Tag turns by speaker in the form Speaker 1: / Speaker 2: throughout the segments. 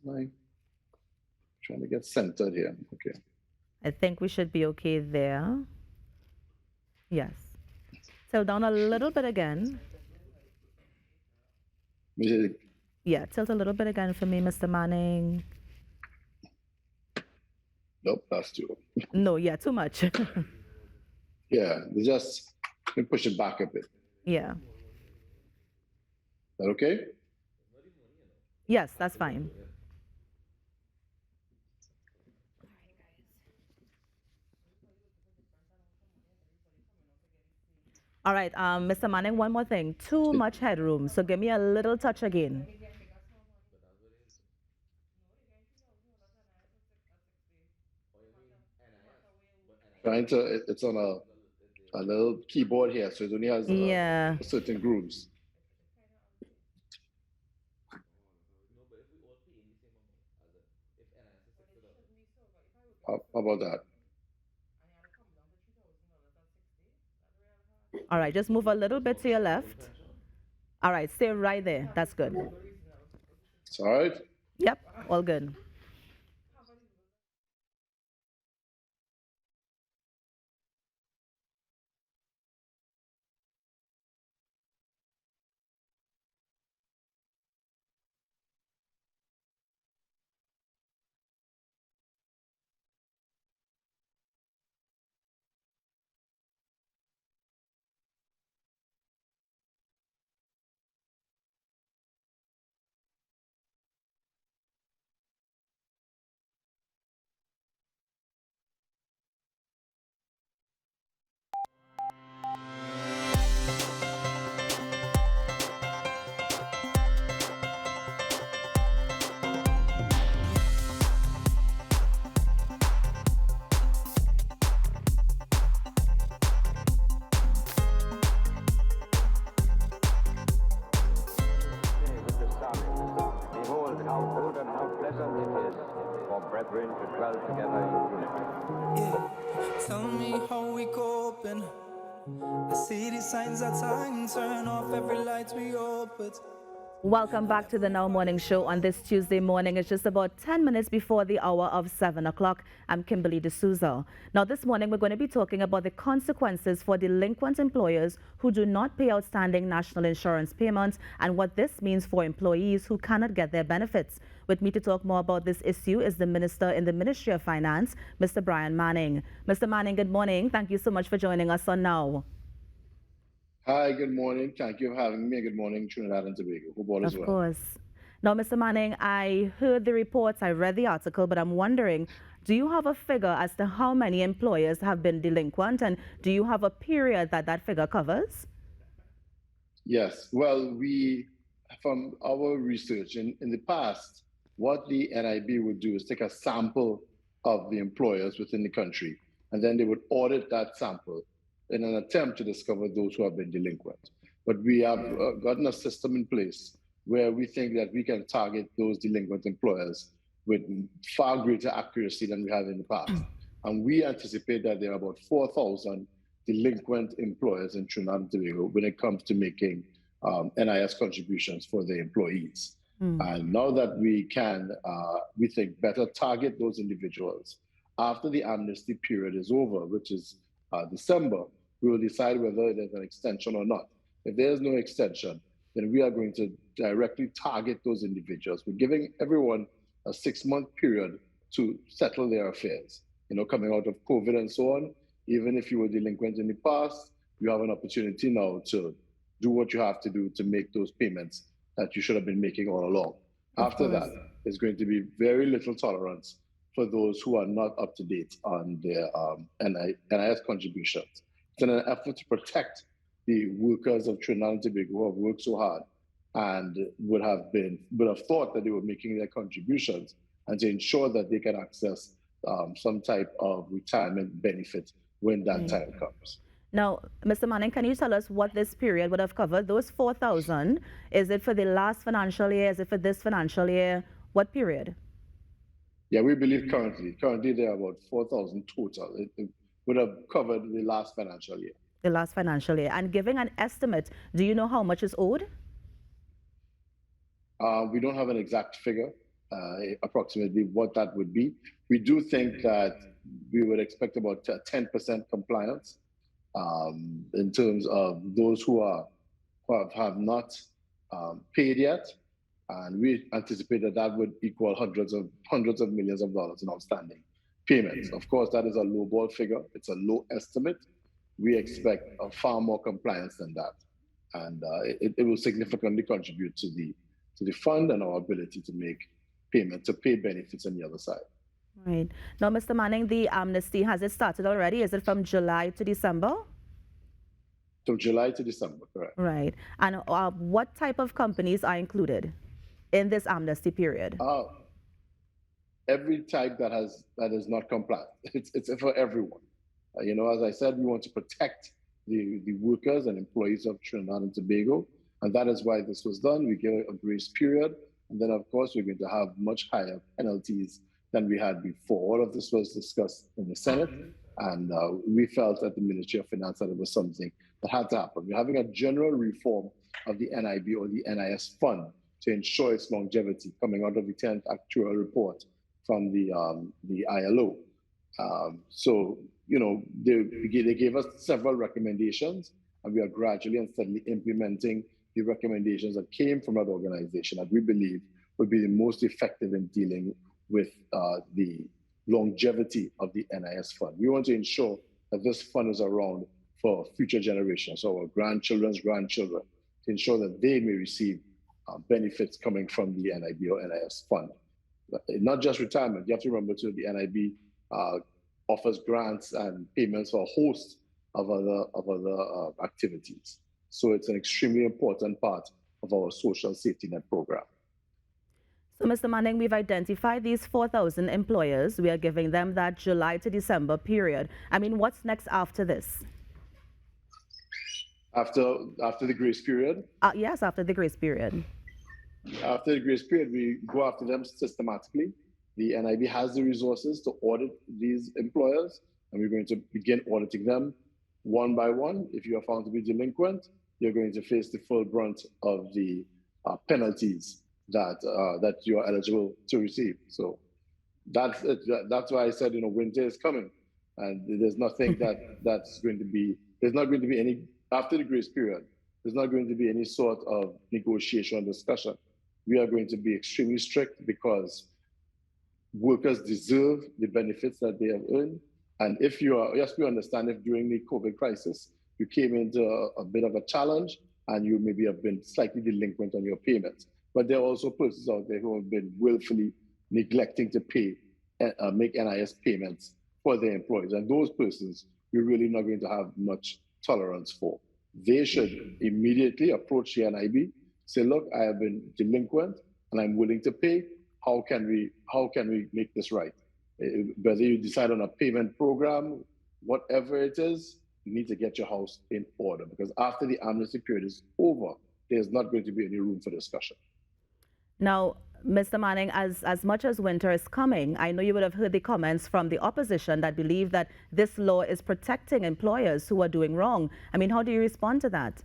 Speaker 1: I'm trying to get centered here. Okay.
Speaker 2: I think we should be okay there. Yes. Tilt down a little bit again. Yeah, tilt a little bit again for me, Mr. Manning.
Speaker 1: Nope, that's too.
Speaker 2: No, yeah, too much.
Speaker 1: Yeah, just push it back a bit.
Speaker 2: Yeah.
Speaker 1: Is that okay?
Speaker 2: Yes, that's fine. All right, Mr. Manning, one more thing. Too much headroom, so give me a little touch again.
Speaker 1: Trying to, it's on a little keyboard here, so it only has
Speaker 2: Yeah.
Speaker 1: certain grooves. How about that?
Speaker 2: All right, just move a little bit to your left. All right, stay right there. That's good.
Speaker 1: It's all right?
Speaker 2: Yep, all good.
Speaker 3: Behold, how good and how pleasant it is for brethren to dwell together in unity.
Speaker 4: Yeah, tell me how we coping. I see the signs that time turn off every light we open.
Speaker 2: Welcome back to the Now Morning Show on this Tuesday morning. It's just about 10 minutes before the hour of 7 o'clock. I'm Kimberly De Souza. Now, this morning, we're going to be talking about the consequences for delinquent employers who do not pay outstanding national insurance payments and what this means for employees who cannot get their benefits. With me to talk more about this issue is the Minister in the Ministry of Finance, Mr. Brian Manning. Mr. Manning, good morning. Thank you so much for joining us on Now.
Speaker 1: Hi, good morning. Thank you for having me. Good morning, Trinidad and Tobago. Hope all is well.
Speaker 2: Of course. Now, Mr. Manning, I heard the reports, I read the article, but I'm wondering, do you have a figure as to how many employers have been delinquent, and do you have a period that that figure covers?
Speaker 1: Yes. Well, from our research in the past, what the NIB would do is take a sample of the employers within the country, and then they would audit that sample in an attempt to discover those who have been delinquent. But we have gotten a system in place where we think that we can target those delinquent employers with far greater accuracy than we have in the past. And we anticipate that there are about 4,000 delinquent employers in Trinidad and Tobago when it comes to making NIS contributions for their employees. And now that we can, we think, better target those individuals after the amnesty period is over, which is December, we will decide whether there's an extension or not. If there's no extension, then we are going to directly target those individuals. We're giving everyone a 6-month period to settle their affairs. You know, coming out of COVID and so on, even if you were delinquent in the past, you have an opportunity now to do what you have to do to make those payments that you should have been making all along. After that, there's going to be very little tolerance for those who are not up to date on their NIS contributions. It's in an effort to protect the workers of Trinidad and Tobago who have worked so hard and would have thought that they were making their contributions, and to ensure that they can access some type of retirement benefit when that time comes.
Speaker 2: Now, Mr. Manning, can you tell us what this period would have covered? Those 4,000, is it for the last financial year? Is it for this financial year? What period?
Speaker 1: Yeah, we believe currently there are about 4,000 total. It would have covered the last financial year.
Speaker 2: The last financial year. And giving an estimate, do you know how much is owed?
Speaker 1: We don't have an exact figure. approximately what that would be. We do think that we would expect about 10% compliance in terms of those who have not paid yet, and we anticipate that that would equal hundreds of millions of dollars in outstanding payments. Of course, that is a lowball figure; it's a low estimate. We expect far more compliance than that, and it will significantly contribute to the fund and our ability to make payment to pay benefits on the other side.
Speaker 2: Right. Now, Mr. Manning, the amnesty, has it started already? Is it from July to December?
Speaker 1: From July to December, correct.
Speaker 2: Right. And what type of companies are included in this amnesty period?
Speaker 1: Every type that is not compliant. It's for everyone. As I said, we want to protect the workers and employees of Trinidad and Tobago, and that is why this was done. We give a grace period, and then of course we're going to have much higher penalties than we had before. All of this was discussed in the Senate, and we felt at the Ministry of Finance that it was something that had to happen. We're having a general reform of the NIB or the NIS fund to ensure its longevity, coming out of the 10th actual report from the ILO. They gave us several recommendations, and we are gradually and steadily implementing the recommendations that came from that organization that we believe would be the most effective in dealing with the longevity of the NIS fund. We want to ensure that this fund is around for future generations, so our grandchildren's grandchildren, to ensure that they may receive benefits coming from the NIB or NIS fund. Not just retirement. You have to remember too, the NIB offers grants and payments for a host of other activities. So it's an extremely important part of our social safety net program.
Speaker 2: So, Mr. Manning, we've identified these 4,000 employers. We are giving them that July to December period. I mean, what's next after this?
Speaker 1: After the grace period?
Speaker 2: Yes, after the grace period.
Speaker 1: After the grace period, we go after them systematically. The NIB has the resources to audit these employers, and we're going to begin auditing them one by one. If you are found to be delinquent, you're going to face the full brunt of the penalties that you are eligible to receive. So that's it. That's why I said, winter is coming, and there's nothing that's going to be. There's not going to be any after the grace period. There's not going to be any sort of negotiation or discussion. We are going to be extremely strict because workers deserve the benefits that they have earned. And we understand if during the COVID crisis, you came into a bit of a challenge and you maybe have been slightly delinquent on your payments. But there are also persons out there who have been willfully neglecting to make NIS payments for their employees. And those persons, we're really not going to have much tolerance for. They should immediately approach the NIB, say, look, I have been delinquent and I'm willing to pay. How can we make this right? Whether you decide on a payment program, whatever it is, you need to get your house in order, because after the amnesty period is over, there's not going to be any room for discussion.
Speaker 2: Now, Mr. Manning, as much as winter is coming, I know you would have heard the comments from the opposition that believe that this law is protecting employers who are doing wrong. I mean, how do you respond to that?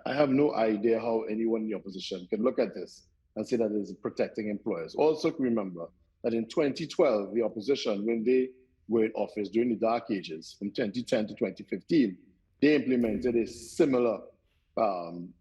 Speaker 1: I have no idea how anyone in the opposition can look at this and say that it is protecting employers. Also, remember that in 2012, the opposition, when they were in office during the dark ages, from 2010 to 2015, they implemented a similar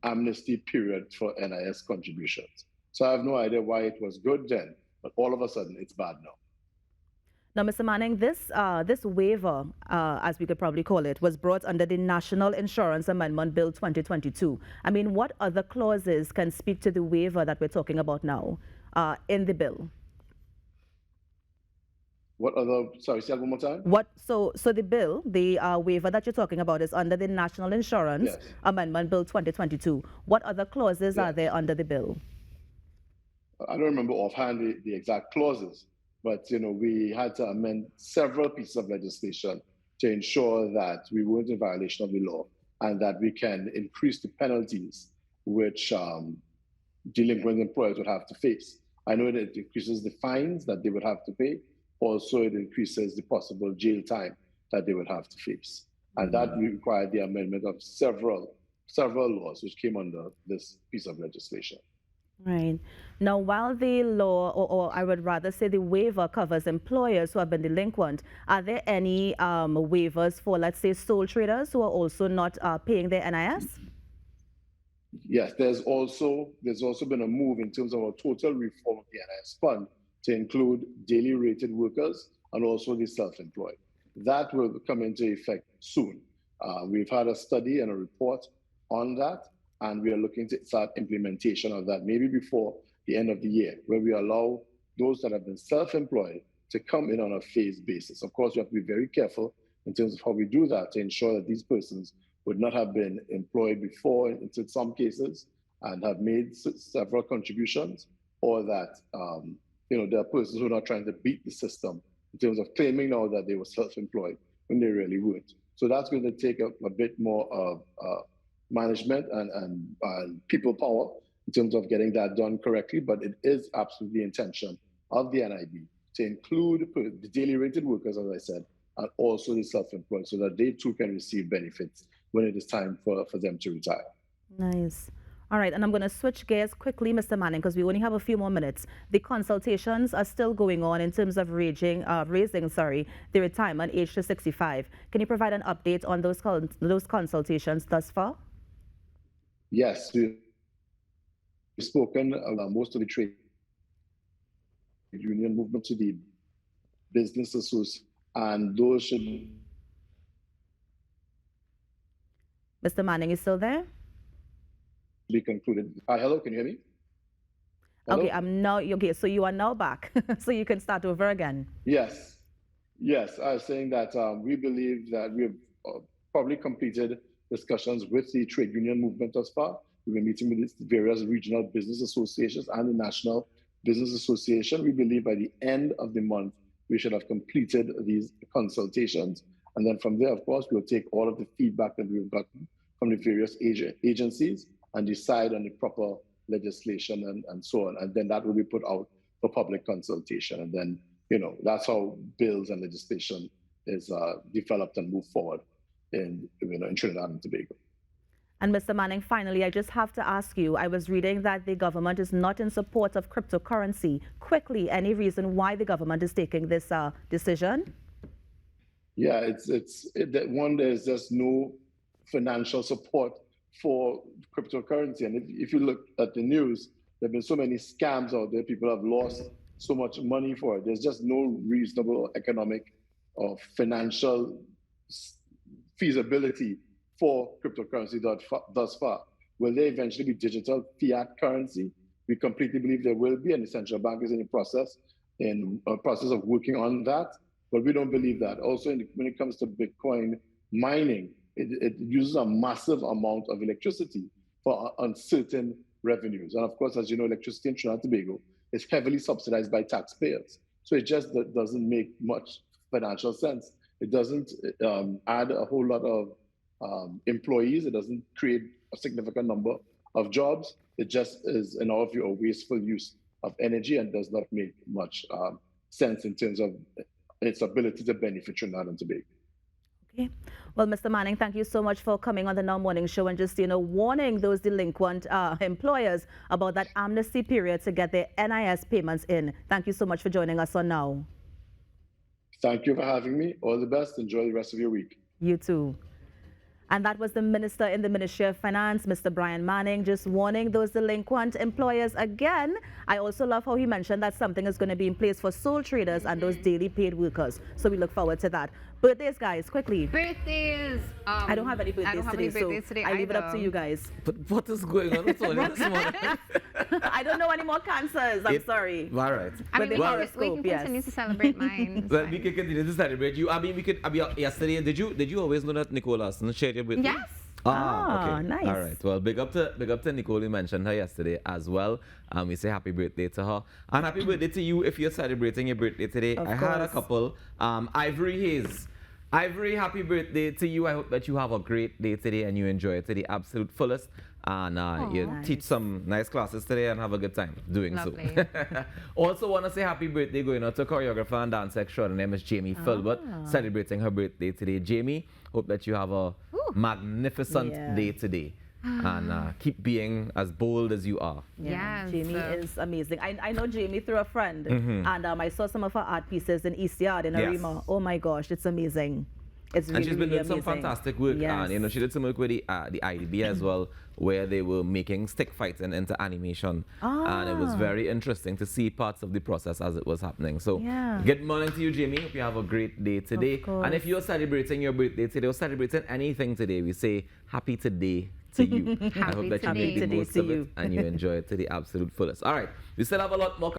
Speaker 1: amnesty period for NIS contributions. So I have no idea why it was good then, but all of a sudden it's bad now.
Speaker 2: Now, Mr. Manning, this waiver, as we could probably call it, was brought under the National Insurance Amendment Bill 2022. I mean, what other clauses can speak to the waiver that we're talking about now in the bill?
Speaker 1: What other, sorry, say that one more time?
Speaker 2: So the bill, the waiver that you're talking about is under the National Insurance Amendment Bill 2022. What other clauses are there under the bill?
Speaker 1: I don't remember offhand the exact clauses, but we had to amend several pieces of legislation to ensure that we weren't in violation of the law and that we can increase the penalties which delinquent employers would have to face. I know that it increases the fines that they would have to pay. Also, it increases the possible jail time that they would have to face. And that required the amendment of several laws which came under this piece of legislation.
Speaker 2: Right. Now, while the law, or I would rather say the waiver covers employers who have been delinquent, are there any waivers for, let's say, sole traders who are also not paying their NIS?
Speaker 1: Yes, there's also been a move in terms of a total reform of the NIS fund to include daily rated workers and also the self-employed. That will come into effect soon. We've had a study and a report on that, and we are looking to start implementation of that maybe before the end of the year, where we allow those that have been self-employed to come in on a phased basis. Of course, we have to be very careful in terms of how we do that to ensure that these persons would not have been employed before in some cases and have made several contributions, or that there are persons who are not trying to beat the system in terms of claiming now that they were self-employed when they really weren't. So that's going to take a bit more of management and people power in terms of getting that done correctly, but it is absolutely the intention of the NIB to include the daily rated workers, as I said, and also the self-employed, so that they too can receive benefits when it is time for them to retire.
Speaker 2: Nice. All right, and I'm going to switch gears quickly, Mr. Manning, because we only have a few more minutes. The consultations are still going on in terms of raising the retirement age to 65. Can you provide an update on those consultations thus far?
Speaker 1: Yes, we've spoken about most of the trade union movement to the business association, and those should.
Speaker 2: Mr. Manning is still there?
Speaker 1: Be concluded. Hello, can you hear me? Hello?
Speaker 2: Okay, so you are now back, so you can start over again.
Speaker 1: Yes, I was saying that we believe that we've probably completed discussions with the trade union movement thus far. We've been meeting with the various regional business associations and the National Business Association. We believe by the end of the month, we should have completed these consultations. And then from there, of course, we'll take all of the feedback that we've gotten from the various agencies and decide on the proper legislation and so on. And then that will be put out for public consultation. And then, that's how bills and legislation is developed and moved forward in Trinidad and Tobago.
Speaker 2: And Mr. Manning, finally, I just have to ask you, I was reading that the government is not in support of cryptocurrency. Quickly, any reason why the government is taking this decision?
Speaker 1: Yeah, there's just no financial support for cryptocurrency. And if you look at the news, there have been so many scams out there. People have lost so much money for it. There's just no reasonable economic or financial feasibility for cryptocurrency thus far. Will there eventually be digital fiat currency? We completely believe there will be, and the central bank is in a process of working on that. But we don't believe that. Also, when it comes to Bitcoin mining, it uses a massive amount of electricity for uncertain revenues. And of course, as you know, electricity in Trinidad and Tobago is heavily subsidized by taxpayers. So it just doesn't make much financial sense. It doesn't add a whole lot of employees. It doesn't create a significant number of jobs. It just is, in our view, a wasteful use of energy and does not make much sense in terms of its ability to benefit Trinidad and Tobago.
Speaker 2: Okay. Well, Mr. Manning, thank you so much for coming on the Now Morning Show and just, warning those delinquent employers about that amnesty period to get their NIS payments in. Thank you so much for joining us on Now.
Speaker 1: Thank you for having me. All the best. Enjoy the rest of your week.
Speaker 2: You too. And that was the Minister in the Ministry of Finance, Mr. Brian Manning, just warning those delinquent employers again. I also love how he mentioned that something is going to be in place for sole traders and those daily paid workers. So we look forward to that. Birthdays, guys, quickly.
Speaker 5: Birthdays.
Speaker 2: I don't have any birthdays today, I leave it up to you guys.
Speaker 6: But what is going on with all this morning?
Speaker 2: I don't know any more cancers. I'm sorry.
Speaker 6: All right.
Speaker 5: I mean, we can
Speaker 2: yes.
Speaker 5: continue to celebrate mine.
Speaker 6: Well, we can continue to celebrate you. I mean, we could. Yesterday, did you always know that Nicola shared your birthday?
Speaker 5: Yes.
Speaker 6: Okay.
Speaker 2: Nice.
Speaker 6: All right. Well, big up to Nicole. You mentioned her yesterday as well. We say happy birthday to her. And happy birthday to you if you're celebrating your birthday today.
Speaker 2: Of
Speaker 6: I
Speaker 2: course.
Speaker 6: had a couple. Ivory Hayes. Ivory, happy birthday to you. I hope that you have a great day today and you enjoy it to the absolute fullest. And you teach some nice classes today and have a good time doing
Speaker 5: Lovely.
Speaker 6: so. Also want to say happy birthday going out to choreographer and dancer extraordinaire Miss Jamie Filbert, celebrating her birthday today. Jamie, hope that you have a magnificent day today. and keep being as bold as you are.
Speaker 2: Yeah,
Speaker 5: Yes.
Speaker 2: Jamie is amazing. I know Jamie through a friend, and I saw some of her art pieces in East Yard in
Speaker 6: Yes.
Speaker 2: Arima. Oh my gosh, it's amazing. It's really,
Speaker 6: And she's been
Speaker 2: really
Speaker 6: doing some
Speaker 2: amazing.
Speaker 6: fantastic work.
Speaker 2: Yes.
Speaker 6: And, you know, she did some work with the IDB as well, where they were making stick fights into animation. And it was very interesting to see parts of the process as it was happening. So
Speaker 2: Yeah.
Speaker 6: good morning to you, Jamie. Hope you have a great day today.
Speaker 2: course.
Speaker 6: And if you're celebrating your birthday today or celebrating anything today, we say happy today to you. I hope that you
Speaker 5: Happy
Speaker 6: make the
Speaker 2: today
Speaker 6: most
Speaker 2: to
Speaker 6: of it
Speaker 2: you.
Speaker 6: and you enjoy it to the absolute fullest. All right, we still have a lot more.